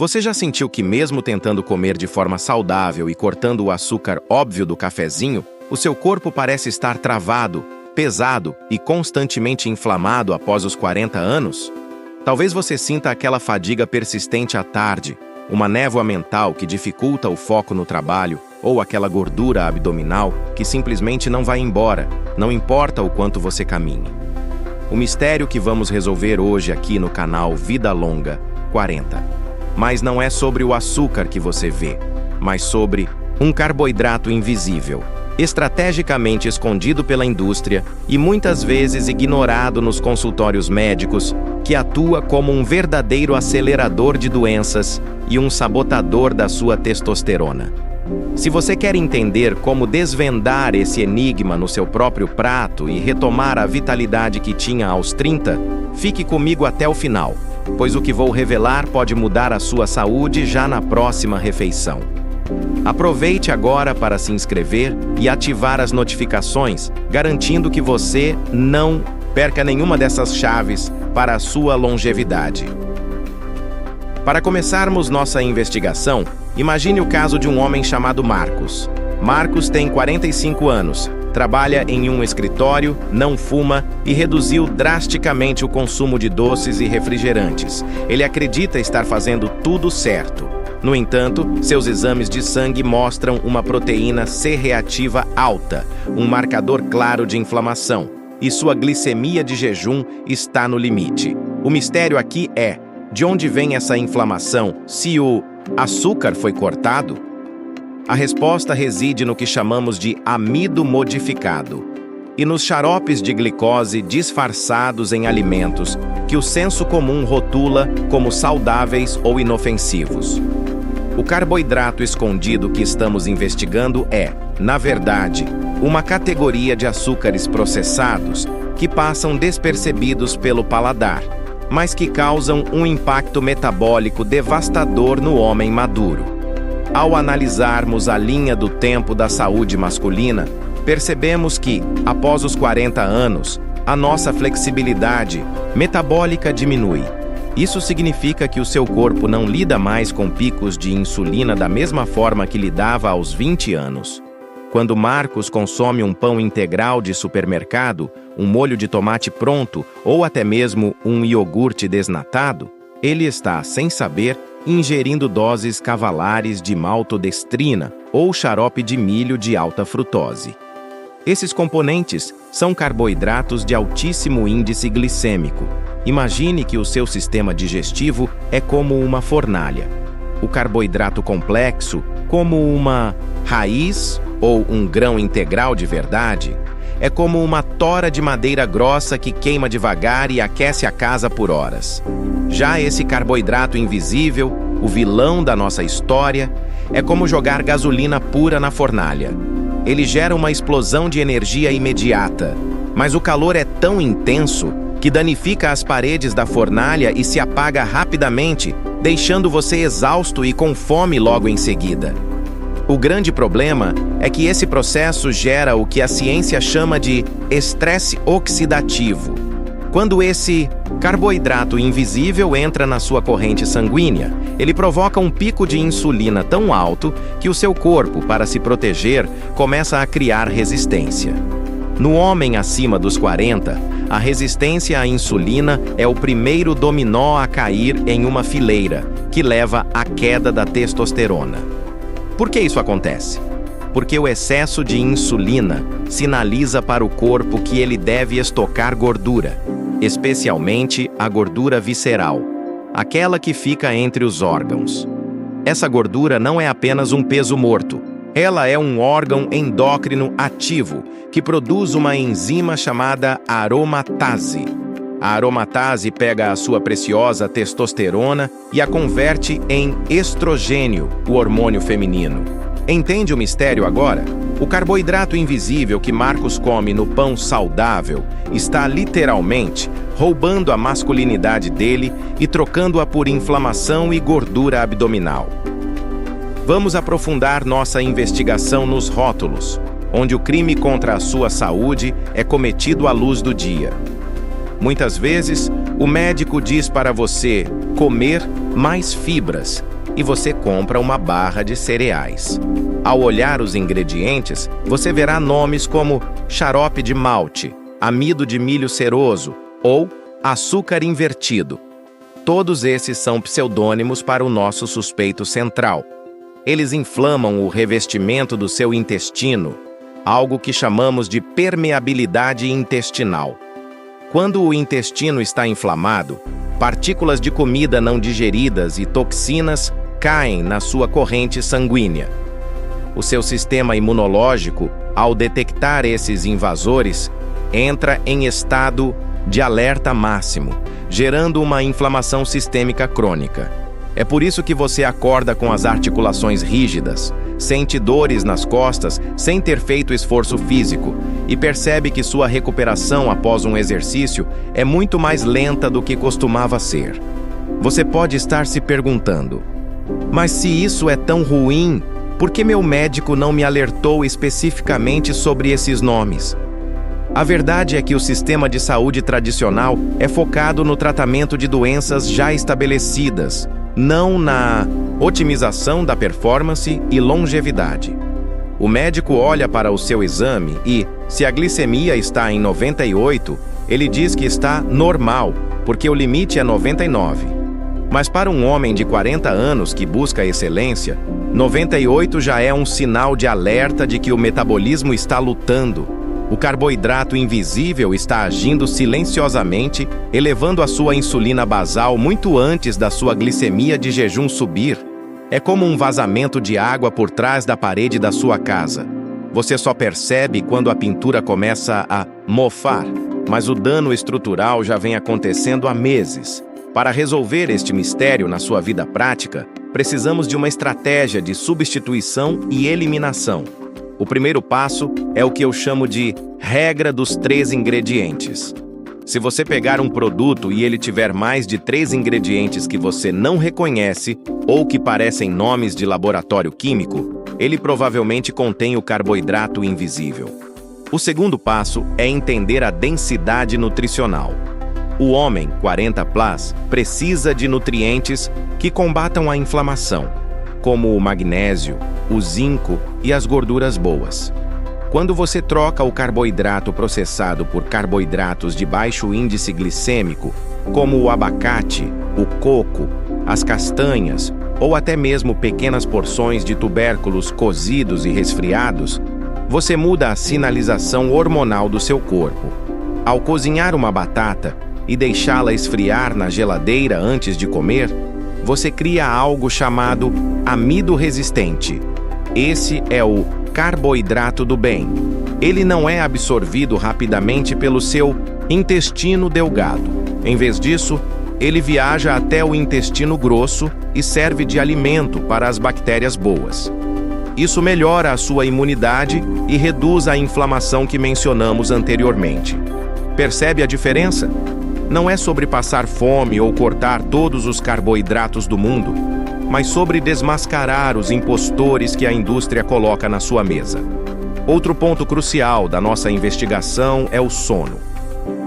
Você já sentiu que mesmo tentando comer de forma saudável e cortando o açúcar óbvio do cafezinho, o seu corpo parece estar travado, pesado e constantemente inflamado após os 40 anos? Talvez você sinta aquela fadiga persistente à tarde, uma névoa mental que dificulta o foco no trabalho, ou aquela gordura abdominal que simplesmente não vai embora, não importa o quanto você caminhe. O mistério que vamos resolver hoje aqui no canal Vida Longa 40. Mas não é sobre o açúcar que você vê, mas sobre um carboidrato invisível, estrategicamente escondido pela indústria e muitas vezes ignorado nos consultórios médicos, que atua como um verdadeiro acelerador de doenças e um sabotador da sua testosterona. Se você quer entender como desvendar esse enigma no seu próprio prato e retomar a vitalidade que tinha aos 30, fique comigo até o final, pois o que vou revelar pode mudar a sua saúde já na próxima refeição. Aproveite agora para se inscrever e ativar as notificações, garantindo que você não perca nenhuma dessas chaves para a sua longevidade. Para começarmos nossa investigação, imagine o caso de um homem chamado Marcos. Marcos tem 45 anos, trabalha em um escritório, não fuma e reduziu drasticamente o consumo de doces e refrigerantes. Ele acredita estar fazendo tudo certo. No entanto, seus exames de sangue mostram uma proteína C-reativa alta, um marcador claro de inflamação, e sua glicemia de jejum está no limite. O mistério aqui é: de onde vem essa inflamação se o açúcar foi cortado? A resposta reside no que chamamos de amido modificado e nos xaropes de glicose disfarçados em alimentos que o senso comum rotula como saudáveis ou inofensivos. O carboidrato escondido que estamos investigando é, na verdade, uma categoria de açúcares processados que passam despercebidos pelo paladar, mas que causam um impacto metabólico devastador no homem maduro. Ao analisarmos a linha do tempo da saúde masculina, percebemos que, após os 40 anos, a nossa flexibilidade metabólica diminui. Isso significa que o seu corpo não lida mais com picos de insulina da mesma forma que lidava aos 20 anos. Quando Marcos consome um pão integral de supermercado, um molho de tomate pronto ou até mesmo um iogurte desnatado, ele está, sem saber, ingerindo doses cavalares de maltodestrina ou xarope de milho de alta frutose. Esses componentes são carboidratos de altíssimo índice glicêmico. Imagine que o seu sistema digestivo é como uma fornalha. O carboidrato complexo, como uma raiz ou um grão integral de verdade, é como uma tora de madeira grossa que queima devagar e aquece a casa por horas. Já esse carboidrato invisível, o vilão da nossa história, é como jogar gasolina pura na fornalha. Ele gera uma explosão de energia imediata, mas o calor é tão intenso que danifica as paredes da fornalha e se apaga rapidamente, deixando você exausto e com fome logo em seguida. O grande problema é que esse processo gera o que a ciência chama de estresse oxidativo. Quando esse carboidrato invisível entra na sua corrente sanguínea, ele provoca um pico de insulina tão alto que o seu corpo, para se proteger, começa a criar resistência. No homem acima dos 40, a resistência à insulina é o primeiro dominó a cair em uma fileira, que leva à queda da testosterona. Por que isso acontece? Porque o excesso de insulina sinaliza para o corpo que ele deve estocar gordura, especialmente a gordura visceral, aquela que fica entre os órgãos. Essa gordura não é apenas um peso morto. Ela é um órgão endócrino ativo que produz uma enzima chamada aromatase. A aromatase pega a sua preciosa testosterona e a converte em estrogênio, o hormônio feminino. Entende o mistério agora? O carboidrato invisível que Marcos come no pão saudável está literalmente roubando a masculinidade dele e trocando-a por inflamação e gordura abdominal. Vamos aprofundar nossa investigação nos rótulos, onde o crime contra a sua saúde é cometido à luz do dia. Muitas vezes, o médico diz para você comer mais fibras, e você compra uma barra de cereais. Ao olhar os ingredientes, você verá nomes como xarope de malte, amido de milho ceroso ou açúcar invertido. Todos esses são pseudônimos para o nosso suspeito central. Eles inflamam o revestimento do seu intestino, algo que chamamos de permeabilidade intestinal. Quando o intestino está inflamado, partículas de comida não digeridas e toxinas caem na sua corrente sanguínea. O seu sistema imunológico, ao detectar esses invasores, entra em estado de alerta máximo, gerando uma inflamação sistêmica crônica. É por isso que você acorda com as articulações rígidas, sente dores nas costas sem ter feito esforço físico e percebe que sua recuperação após um exercício é muito mais lenta do que costumava ser. Você pode estar se perguntando: mas se isso é tão ruim, por que meu médico não me alertou especificamente sobre esses nomes? A verdade é que o sistema de saúde tradicional é focado no tratamento de doenças já estabelecidas, não na otimização da performance e longevidade. O médico olha para o seu exame e, se a glicemia está em 98, ele diz que está normal, porque o limite é 99. Mas para um homem de 40 anos que busca excelência, 98 já é um sinal de alerta de que o metabolismo está lutando. O carboidrato invisível está agindo silenciosamente, elevando a sua insulina basal muito antes da sua glicemia de jejum subir. É como um vazamento de água por trás da parede da sua casa. Você só percebe quando a pintura começa a mofar, mas o dano estrutural já vem acontecendo há meses. Para resolver este mistério na sua vida prática, precisamos de uma estratégia de substituição e eliminação. O primeiro passo é o que eu chamo de regra dos 3 ingredientes. Se você pegar um produto e ele tiver mais de 3 ingredientes que você não reconhece ou que parecem nomes de laboratório químico, ele provavelmente contém o carboidrato invisível. O segundo passo é entender a densidade nutricional. O homem 40+, precisa de nutrientes que combatam a inflamação, como o magnésio, o zinco e as gorduras boas. Quando você troca o carboidrato processado por carboidratos de baixo índice glicêmico, como o abacate, o coco, as castanhas ou até mesmo pequenas porções de tubérculos cozidos e resfriados, você muda a sinalização hormonal do seu corpo. Ao cozinhar uma batata e deixá-la esfriar na geladeira antes de comer, você cria algo chamado amido resistente. Esse é o carboidrato do bem. Ele não é absorvido rapidamente pelo seu intestino delgado. Em vez disso, ele viaja até o intestino grosso e serve de alimento para as bactérias boas. Isso melhora a sua imunidade e reduz a inflamação que mencionamos anteriormente. Percebe a diferença? Não é sobre passar fome ou cortar todos os carboidratos do mundo, mas sobre desmascarar os impostores que a indústria coloca na sua mesa. Outro ponto crucial da nossa investigação é o sono.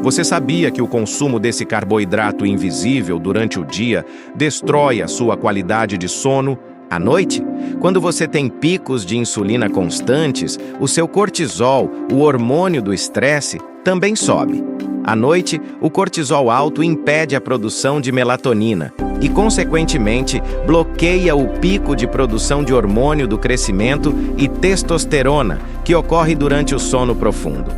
Você sabia que o consumo desse carboidrato invisível durante o dia destrói a sua qualidade de sono? À noite, quando você tem picos de insulina constantes, o seu cortisol, o hormônio do estresse, também sobe. À noite, o cortisol alto impede a produção de melatonina e, consequentemente, bloqueia o pico de produção de hormônio do crescimento e testosterona que ocorre durante o sono profundo.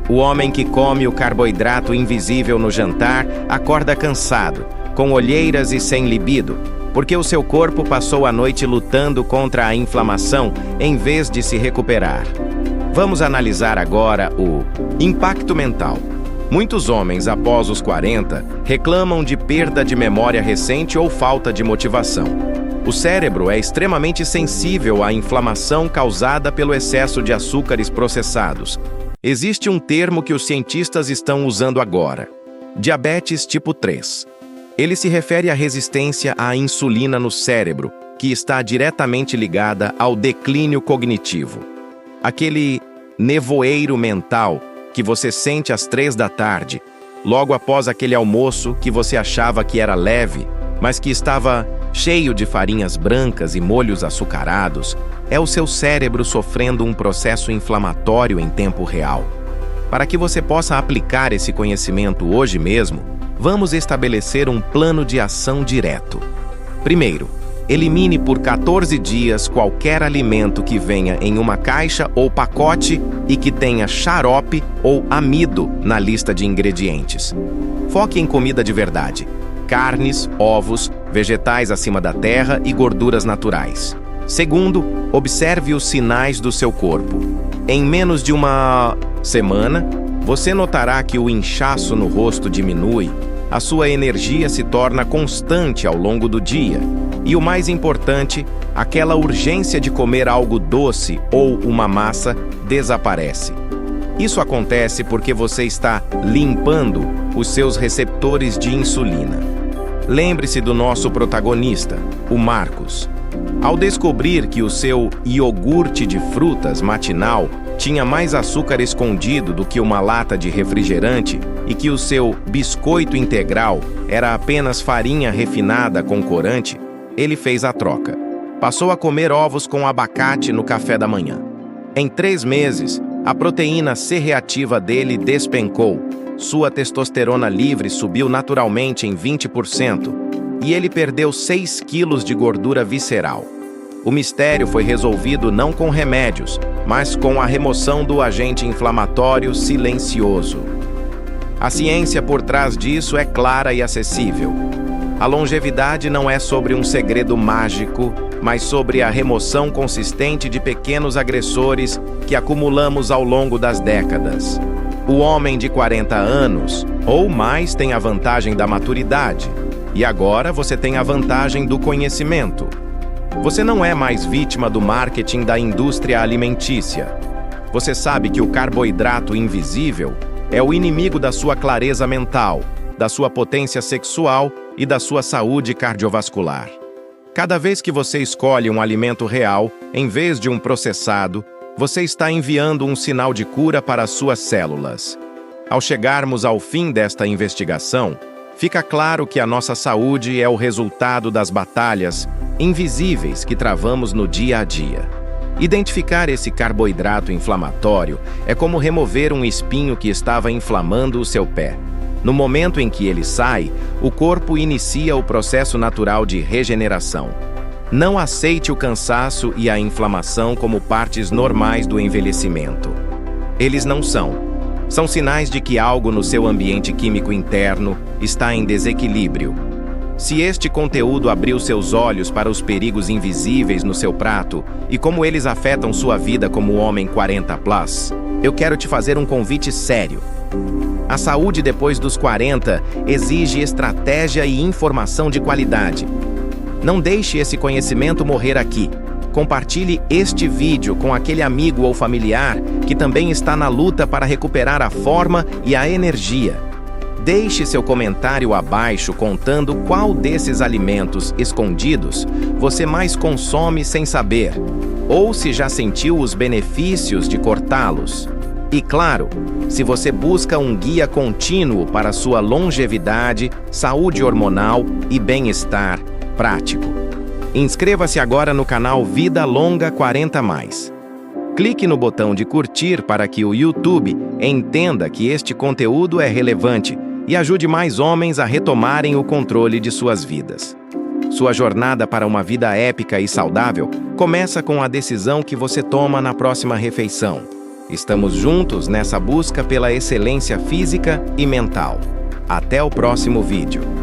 O homem que come o carboidrato invisível no jantar acorda cansado, com olheiras e sem libido, porque o seu corpo passou a noite lutando contra a inflamação em vez de se recuperar. Vamos analisar agora o impacto mental. Muitos homens, após os 40, reclamam de perda de memória recente ou falta de motivação. O cérebro é extremamente sensível à inflamação causada pelo excesso de açúcares processados. Existe um termo que os cientistas estão usando agora: diabetes tipo 3. Ele se refere à resistência à insulina no cérebro, que está diretamente ligada ao declínio cognitivo. Aquele nevoeiro mental que você sente às 3 da tarde, logo após aquele almoço que você achava que era leve, mas que estava cheio de farinhas brancas e molhos açucarados, é o seu cérebro sofrendo um processo inflamatório em tempo real. Para que você possa aplicar esse conhecimento hoje mesmo, vamos estabelecer um plano de ação direto. Primeiro, elimine por 14 dias qualquer alimento que venha em uma caixa ou pacote e que tenha xarope ou amido na lista de ingredientes. Foque em comida de verdade: carnes, ovos, vegetais acima da terra e gorduras naturais. Segundo, observe os sinais do seu corpo. Em menos de uma semana, você notará que o inchaço no rosto diminui, a sua energia se torna constante ao longo do dia e, o mais importante, aquela urgência de comer algo doce ou uma massa desaparece. Isso acontece porque você está limpando os seus receptores de insulina. Lembre-se do nosso protagonista, o Marcos. Ao descobrir que o seu iogurte de frutas matinal tinha mais açúcar escondido do que uma lata de refrigerante e que o seu biscoito integral era apenas farinha refinada com corante, ele fez a troca. Passou a comer ovos com abacate no café da manhã. Em 3 meses, a proteína C reativa dele despencou, sua testosterona livre subiu naturalmente em 20% e ele perdeu 6 quilos de gordura visceral. O mistério foi resolvido não com remédios, mas com a remoção do agente inflamatório silencioso. A ciência por trás disso é clara e acessível. A longevidade não é sobre um segredo mágico, mas sobre a remoção consistente de pequenos agressores que acumulamos ao longo das décadas. O homem de 40 anos ou mais tem a vantagem da maturidade, e agora você tem a vantagem do conhecimento. Você não é mais vítima do marketing da indústria alimentícia. Você sabe que o carboidrato invisível é o inimigo da sua clareza mental, da sua potência sexual e da sua saúde cardiovascular. Cada vez que você escolhe um alimento real, em vez de um processado, você está enviando um sinal de cura para as suas células. Ao chegarmos ao fim desta investigação, fica claro que a nossa saúde é o resultado das batalhas invisíveis que travamos no dia a dia. Identificar esse carboidrato inflamatório é como remover um espinho que estava inflamando o seu pé. No momento em que ele sai, o corpo inicia o processo natural de regeneração. Não aceite o cansaço e a inflamação como partes normais do envelhecimento. Eles não são. São sinais de que algo no seu ambiente químico interno está em desequilíbrio. Se este conteúdo abriu seus olhos para os perigos invisíveis no seu prato e como eles afetam sua vida como homem 40+, eu quero te fazer um convite sério. A saúde depois dos 40 exige estratégia e informação de qualidade. Não deixe esse conhecimento morrer aqui. Compartilhe este vídeo com aquele amigo ou familiar que também está na luta para recuperar a forma e a energia. Deixe seu comentário abaixo contando qual desses alimentos escondidos você mais consome sem saber, ou se já sentiu os benefícios de cortá-los. E claro, se você busca um guia contínuo para sua longevidade, saúde hormonal e bem-estar prático. Inscreva-se agora no canal Vida Longa 40+. Clique no botão de curtir para que o YouTube entenda que este conteúdo é relevante e ajude mais homens a retomarem o controle de suas vidas. Sua jornada para uma vida épica e saudável começa com a decisão que você toma na próxima refeição. Estamos juntos nessa busca pela excelência física e mental. Até o próximo vídeo.